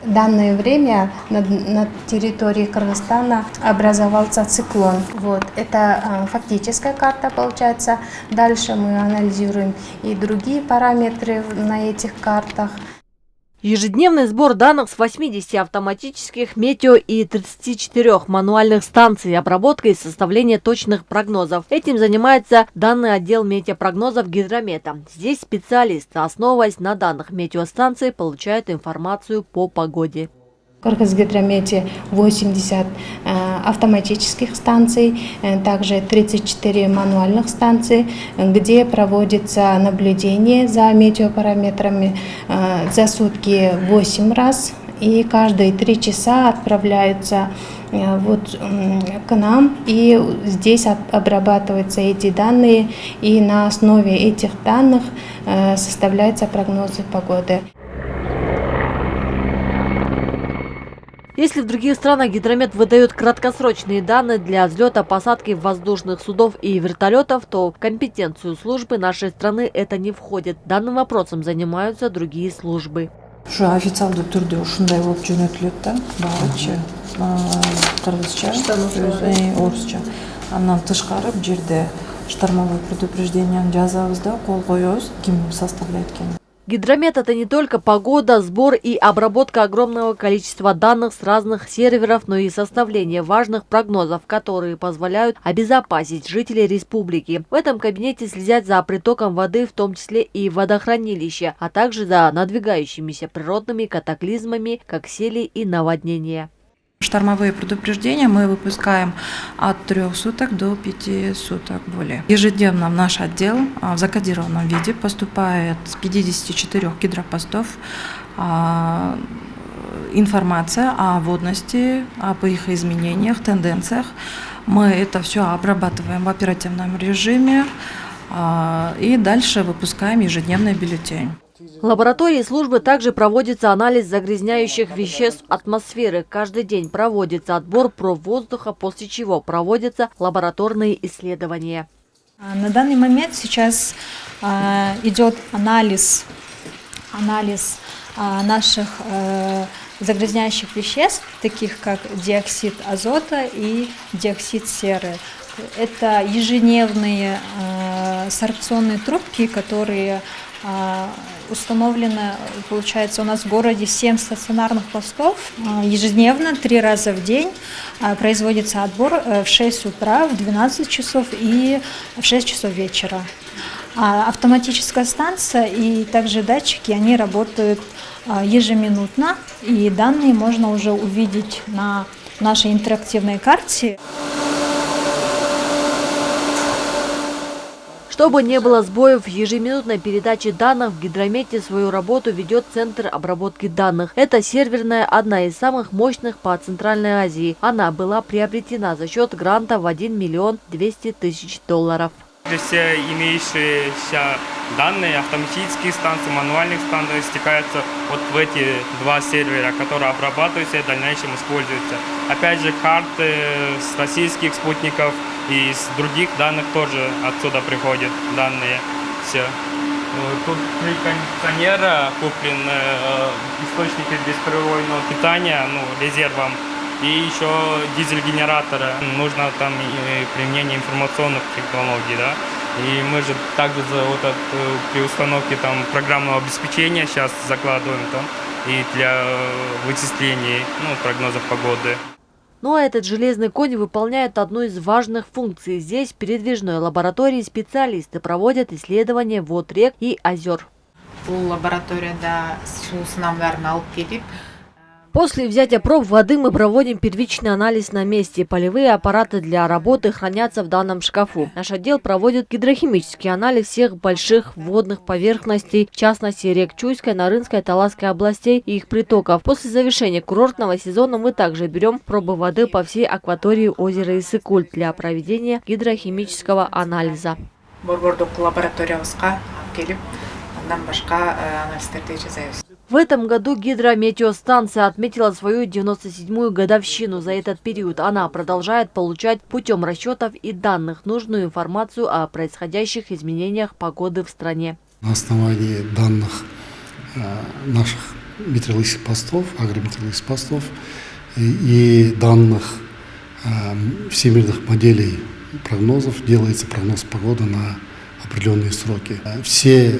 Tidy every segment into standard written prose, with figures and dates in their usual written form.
В данное время на территории Кыргызстана образовался циклон. Вот. Это фактическая карта получается. Дальше мы анализируем и другие параметры на этих картах. Ежедневный сбор данных с 80 автоматических метео и 34 мануальных станций, обработка и составление точных прогнозов. Этим занимается данный отдел метеопрогнозов Гидромета. Здесь специалисты, основываясь на данных метеостанций, получают информацию по погоде. В Кыргызгидромете 80 автоматических станций, также 34 мануальных станций, где проводится наблюдение за метеопараметрами за сутки 8 раз. И каждые 3 часа отправляются к нам, и здесь обрабатываются эти данные, и на основе этих данных составляются прогнозы погоды. Если в других странах Гидромет выдает краткосрочные данные для взлета-посадки воздушных судов и вертолетов, то в компетенцию службы нашей страны это не входит. Данным вопросом занимаются другие службы. Официалдуу түрдө ушундай болуп жөнөтүлөт да, баарычы кыргызча, орусча. Андан тышкары бул жерде штормовое предупреждение жазабыз да, кол коебуз, ким составляет экен. Гидромет – это не только погода, сбор и обработка огромного количества данных с разных серверов, но и составление важных прогнозов, которые позволяют обезопасить жителей республики. В этом кабинете следят за притоком воды, в том числе и водохранилища, а также за надвигающимися природными катаклизмами, как сели и наводнения. Штормовые предупреждения мы выпускаем от 3 суток до 5 суток более. Ежедневно в наш отдел в закодированном виде поступает с 54 гидропостов информация о водности, об их изменениях, тенденциях. Мы это все обрабатываем в оперативном режиме и дальше выпускаем ежедневный бюллетень. В лаборатории службы также проводится анализ загрязняющих веществ атмосферы. Каждый день проводится отбор проб воздуха, после чего проводятся лабораторные исследования. На данный момент сейчас идет анализ наших загрязняющих веществ, таких как диоксид азота и диоксид серы. Это ежедневные сорбционные трубки, которые установлено, получается, у нас в городе 7 стационарных постов. Ежедневно, 3 раза в день производится отбор в 6 утра, в 12 часов и в 6 часов вечера. Автоматическая станция и также датчики, они работают ежеминутно, и данные можно уже увидеть на нашей интерактивной карте. Чтобы не было сбоев в ежеминутной передаче данных, в Гидромете свою работу ведет Центр обработки данных. Это серверная, одна из самых мощных по Центральной Азии. Она была приобретена за счет гранта в $1 200 000. Все имеющиеся данные, автоматические станции, мануальных станций, стекаются вот в эти 2 сервера, которые обрабатываются и в дальнейшем используются. Опять же, карты с российских спутников и с других данных тоже отсюда приходят данные. Все. Тут 3 кондиционера, куплены источники беспрерывного питания, резервом. И еще дизель-генераторы. Нужно там применение информационных технологий, да. И мы же также при установке там программного обеспечения сейчас закладываем там и для вычислений прогнозов погоды. Ну а этот железный конь выполняет одну из важных функций. Здесь, в передвижной лаборатории, специалисты проводят исследования вод рек и озер. После взятия проб воды мы проводим первичный анализ на месте. Полевые аппараты для работы хранятся в данном шкафу. Наш отдел проводит гидрохимический анализ всех больших водных поверхностей, в частности рек Чуйской, Нарынской, Таласской областей и их притоков. После завершения курортного сезона мы также берем пробы воды по всей акватории озера Иссык-Куль для проведения гидрохимического анализа. В этом году гидрометеостанция отметила свою 97-ю годовщину. За этот период она продолжает получать путем расчетов и данных нужную информацию о происходящих изменениях погоды в стране. На основании данных наших метеорологических постов, агрометеорологических постов и данных всемирных моделей прогнозов делается прогноз погоды на определенные сроки. Все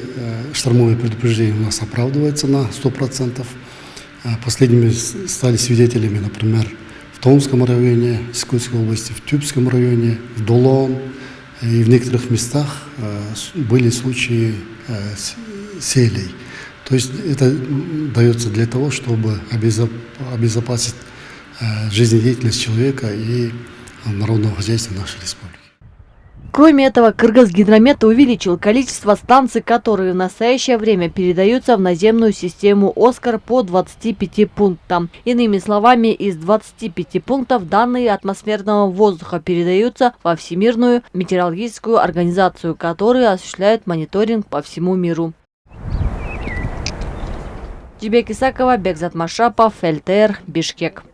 штормовые предупреждения у нас оправдываются на 100%. Последними стали свидетелями, например, в Томском районе Иркутской области, в Тюбском районе, в Долон и в некоторых местах были случаи селей. То есть это дается для того, чтобы обезопасить жизнедеятельность человека и народного хозяйства нашей республики. Кроме этого, Кыргызгидромет увеличил количество станций, которые в настоящее время передаются в наземную систему «Оскар» по 25 пунктам. Иными словами, из 25 пунктов данные атмосферного воздуха передаются во Всемирную метеорологическую организацию, которая осуществляет мониторинг по всему миру. Жибек Исакова, Бекзат Машапов, ЛТР, Бишкек.